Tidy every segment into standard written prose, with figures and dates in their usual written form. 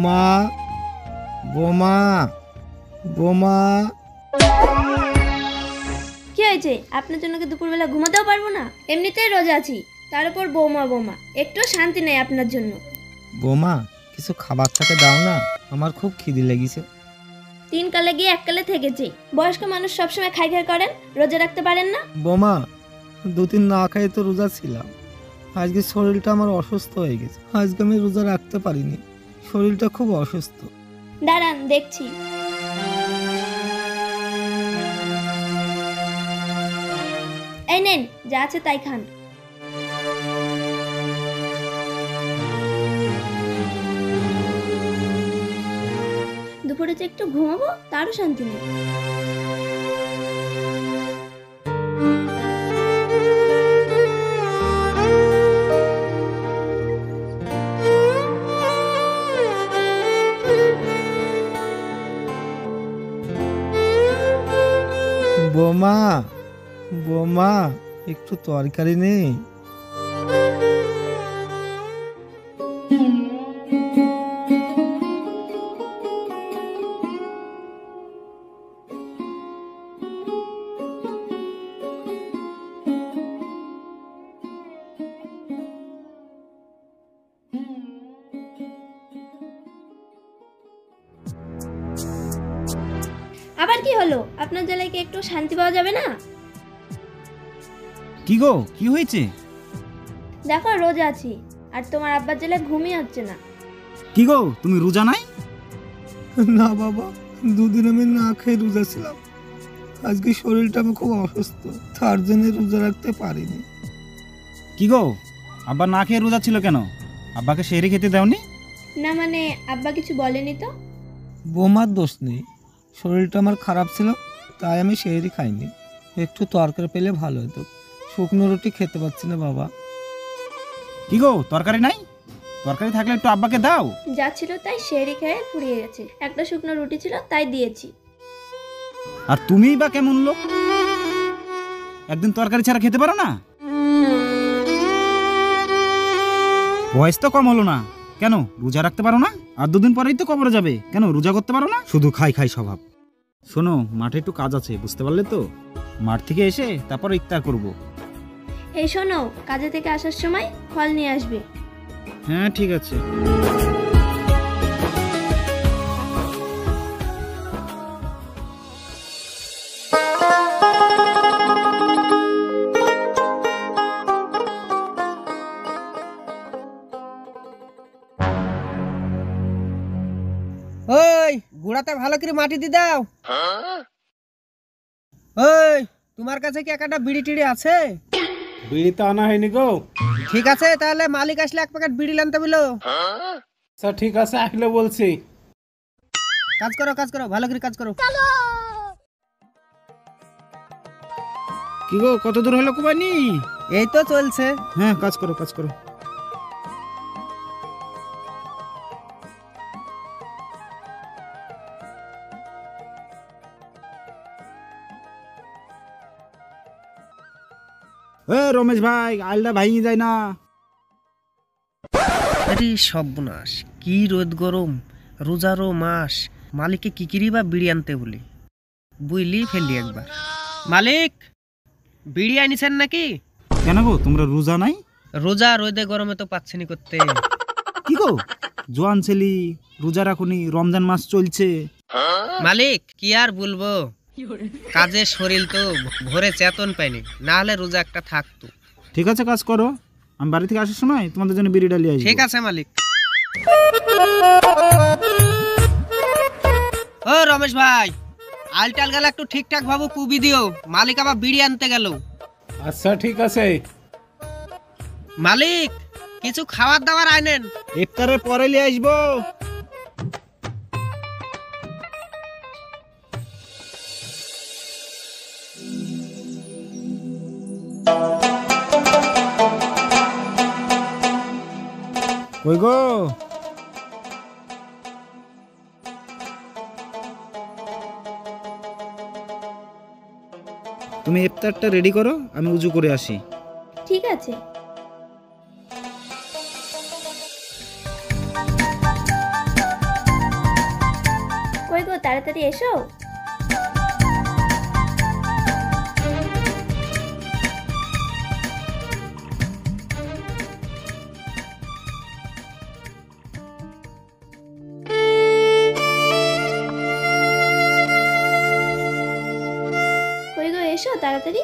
বোমা বোমা বোমা। কি হয়েছে? আপনার জন্য কি দুপুরবেলা ঘুমাতেও পারবো না? এমনিতেই রোজা আছি, তার উপর বৌমা বৌমা, একটু শান্তি নেই আপনার জন্য। বোমা কিছু খাবার থাকে দাও না, আমার খুব খিদে লেগেছে। 3 কালে গিয়ে 1 কালে থেকেছি। বয়স্ক মানুষ সবসময় খাই খাই করেন, রোজা রাখতে পারেন না? বোমা 2-3 না খাই তো রোজা ছিলাম, আজকে শরীরটা আমার অসুস্থ হয়ে গেছে, আজকে আমি রোজা রাখতে পারিনি, শরীরটা খুব অসুস্থ। দাঁড়ান দেখছি। এই নেন, যা আছে তাই খান। দুপুরে যে একটু ঘুমাবো তারও শান্তি নেই। বোমা বোমা একটু তরকারি নেই? আবার কি হলো? আপনার জ্বালায় কি একটু শান্তি পাওয়া যাবে না? কি গো, কি হয়েছে? দেখো রোজা আছি, আর তোমার আব্বার জ্বালায় ঘুমই হচ্ছে না। কি গো, তুমি রোজা নাই? না বাবা, 2 দিন আমি না খেয়ে রোজা ছিলাম, আজকে শরীরটা আমার খুব অসুস্থ, তার জন্য রোজা রাখতে পারিনি। কি গো, আব্বা না খেয়ে রোজা ছিল কেন? আব্বাকে সেহরি খেতে দাওনি? না মানে আব্বা কিছু বলেনি তো? বোমার দোষ নেই, শরীরটা আমার খারাপ ছিল তাই আমি সেহরি খাইনি। একটু তরকারি পেলে ভালো হতো, শুকনো রুটি খেতে পাচ্ছি না বাবা। কি গো, তরকারি নাই? তরকারি থাকলে একটু আব্বাকে দাও। যা ছিল তাই সেহরি খেয়ে ফুরিয়ে গেছে, একটা শুকনো রুটি ছিল তাই দিয়েছি। আর তুমিই বা কেমন লোক, একদিন তরকারি ছাড়া খেতে পারো না? বয়স তো কম হলো না, কেন রোজা রাখতে পারো না? আর 2 দিন পরেই তো কবরে যাবে, কেন রোজা করতে পারো না? শুধু খাই খাই স্বভাব। শোনো, মাঠে একটু কাজ আছে, বুঝতে পারলে তো? মাঠ থেকে এসে তারপর ইফতার করব। এই শোনো, কাজে থেকে আসার সময় ফল নিয়ে আসবে। হ্যাঁ ঠিক আছে। ওই গুড়াতে ভালো করে মাটি দি দাও। ওই তোমার কাছে কি একটা বিড়ি টিড়ি আছে? বিড়ি তো আনা হয়নি গো। ঠিক আছে, তাহলে মালিক আসলে 1 প্যাকেট বিড়ি আনতে বলো। আচ্ছা ঠিক আছে, আসলে বলছি। কাজ করো ভালো করে কাজ করো। কি গো, কত দূর হলো কুবানি? এই তো চলছে। হ্যাঁ কাজ করো কাজ করো। রমেশ ভাই, আলটা ভাই যায় না। আরে সর্বনাশ, কি রোদ গরম, রোজারও মাস, মালিককে কি কিরি বা বিড়ি আনতে বলি, বুঝলি ফেললি একবার। মালিক, বিড়ি আনিছেন নাকি? কেন গো, তোমরা রোজা নাই? রোজা রোদে গরমে তো পাচ্ছিনি করতে। কি গো, জোয়ান ছেলি, রোজা রাখুনি, রমজান মাস চলছে। মালিক কি আর বলবো, কাজের শরীর তো ভোরে চেতন পাইনি, না হলে রোজা একটা থাকতো। ঠিক আছে কাজ করো, আমি বাড়ি থেকে আসার সময় তোমাদের জন্য বিড়ি ডালিয়ে আসবো। ঠিক আছে মালিক। ও রমেশ ভাই, আলটাল গেলে একটু ঠিকঠাক ভাবে কুবি দিও, মালিক আবার বিড়ি আনতে গেল। আচ্ছা ঠিক আছে। মালিক কিছু খাবার দাবার আনেন। ইফতারের পরে নিয়ে আসবো। কই গো, তুমি ইফতারটা রেডি করো, আমি উজু করে আসি। ঠিক আছে। তাড়াতাড়ি এসো। কই গো, এসো তাড়াতাড়ি।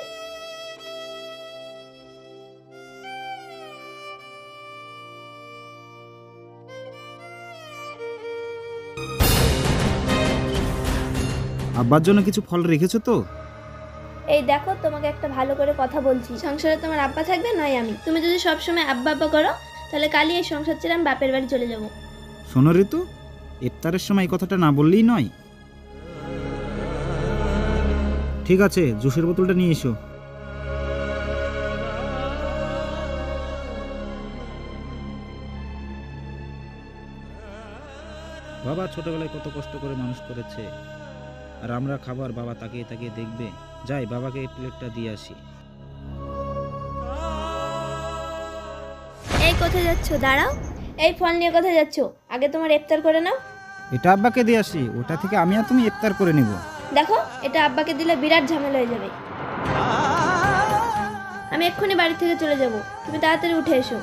আব্বার জন্য কিছু ফল রেখেছো তো? এই দেখো, তোমাকে একটা ভালো করে কথা বলছি, সংসারে তোমার আব্বা থাকবে নয় আমি। তুমি যদি সবসময় আব্বা আব্বা করো তাহলে কালই এই সংসার ছেড়ে আমি বাপের বাড়ি চলে যাব। শোনো ঋতু, ইফতারের সময় এই কথাটা না বললেই নয়। ঠিক আছে, জুসের বোতলটা নিয়ে এসো। বাবা ছোটবেলায় কত কষ্ট করে মানুষ করেছে, আর আমরা খাবার বাবা তাকিয়ে তাকিয়ে দেখবে। যাই, বাবাকে এই প্লেটটা দিয়ে আসি। এই কোথায় যাচ্ছো? দাঁড়াও। এই ফল নিয়ে কোথায় যাচ্ছো? আগে তোমার ইফতার করে নাও। এটা আব্বাকে দিয়ে আসি, ওটা থেকে আমি আর তুমি ইফতার করে নিব। দেখো, এটা আব্বাকে দিলে বিরাট ঝামেলা হয়ে যাবে। আমি এক্ষুনি বাড়ি থেকে চলে যাব, তুমি তাড়াতাড়ি উঠে এসো।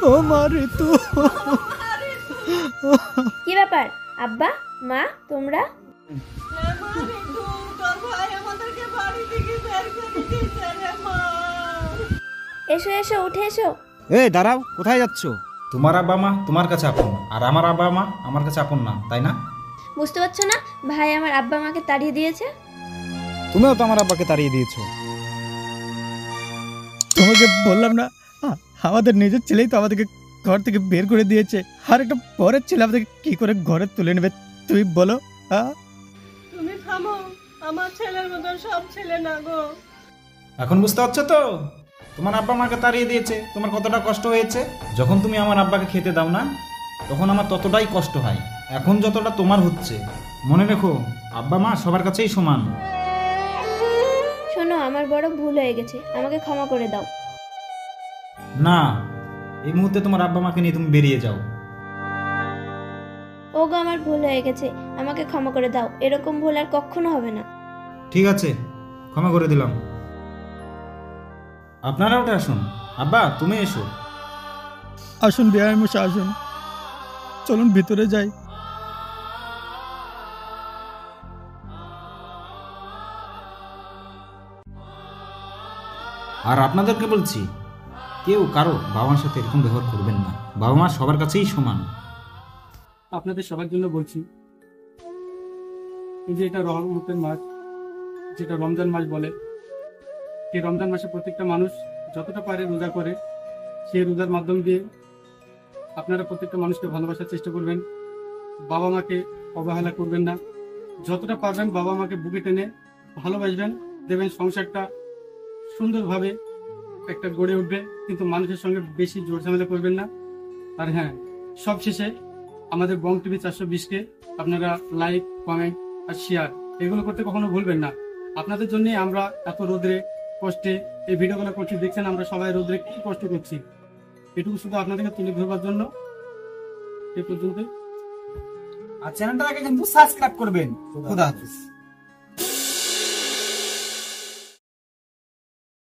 ও মা ঋতু, কি ব্যাপার আব্বা মা তোমরা? এসো এসো, উঠে এসো। এই দাঁড়াও, কোথায় যাচ্ছ? তোমার আব্বা মা তোমার কাছে আপন, আর আমার আব্বা মা আমার কাছে আপন না, তাই না? বুঝতে পারছো না, ভাই আমার আব্বা মাকে তাড়িয়ে দিয়েছে। তুমিও তো আমার আব্বাকে তাড়িয়ে দিয়েছো। তোমাকে বললাম না, আমাদের নিজের ছেলেই তো আমাদেরকে ঘর থেকে বের করে দিয়েছে, আর একটা পরের ছেলে আমাদেরকে কি করে ঘরে তুলে নেবে তুই বলো? তুমি থামো, আমার ছেলের মতন সব ছেলে না গো। এখন বুঝতে পারছো তো তোমার আব্বা মাকে তাড়িয়ে দিয়েছে, তোমার কতটা কষ্ট হয়েছে। যখন তুমি আমার আব্বাকে খেতে দাও না, তখন আমার ততটাই কষ্ট হয়। এখন যতটা তোমার হচ্ছে, মনে রেখো আব্বা মা সবার কাছেই সমান। শোনো, আমার বড় ভুল হয়ে গেছে, আমাকে ক্ষমা করে দাও। না, এই মুহূর্তে তোমার আব্বা মাকে নিয়ে তুমি বেরিয়ে যাও। ওগো, আমার ভুল হয়ে গেছে, আমাকে ক্ষমা করে দাও, এরকম ভুল আর কখনো হবে না। ঠিক আছে, ক্ষমা করে দিলাম। আপনারা ওটা আসুন। আব্বা তুমি এসো। আসুন বিআই মশাই, আসুন, চলুন ভিতরে যাই। আর আপনাদেরকে বলছি, কেউ কারো বাবা মার সাথে এরকম ব্যবহার করবেন না। বাবা মা সবার কাছেই সমান। আপনাদের সবার জন্য বলছি, এই যে এটা রহমতের মাস, যেটা রমজান মাস বলে, এই রমজান মাসে প্রত্যেকটা মানুষ যতটা পারে রোজা করে, সেই রোজার মাধ্যম দিয়ে আপনারা প্রত্যেকটা মানুষকে ভালোবাসার চেষ্টা করবেন। বাবা মাকে অবহেলা করবেন না, যতটা পারবেন বাবা মাকে বুকে টেনে ভালোবাসবেন, দেবেন সংসারটা সুন্দরভাবে একটা গড়ে উঠবে, কিন্তু মানুষের সঙ্গে বেশি জোর ঝামেলা করবেন না। আর হ্যাঁ, সবশেষে আমাদের বং টিভি 420কে আপনারা লাইক, কমেন্ট আর শেয়ার এগুলো করতে কখনো ভুলবেন না। আপনাদের জন্য আমরা এত রোদ্রে কষ্টে এই ভিডিওগুলো করছি, দেখছেন আমরা সবাই রোদ্রে কি কষ্ট করছি, এটুকু শুধু আপনাদেরকে তুলে ধরবার জন্য। এই পর্যন্ত, আর চ্যানেলটাকে কিন্তু সাবস্ক্রাইব করবেন। খোদা হাফেজ।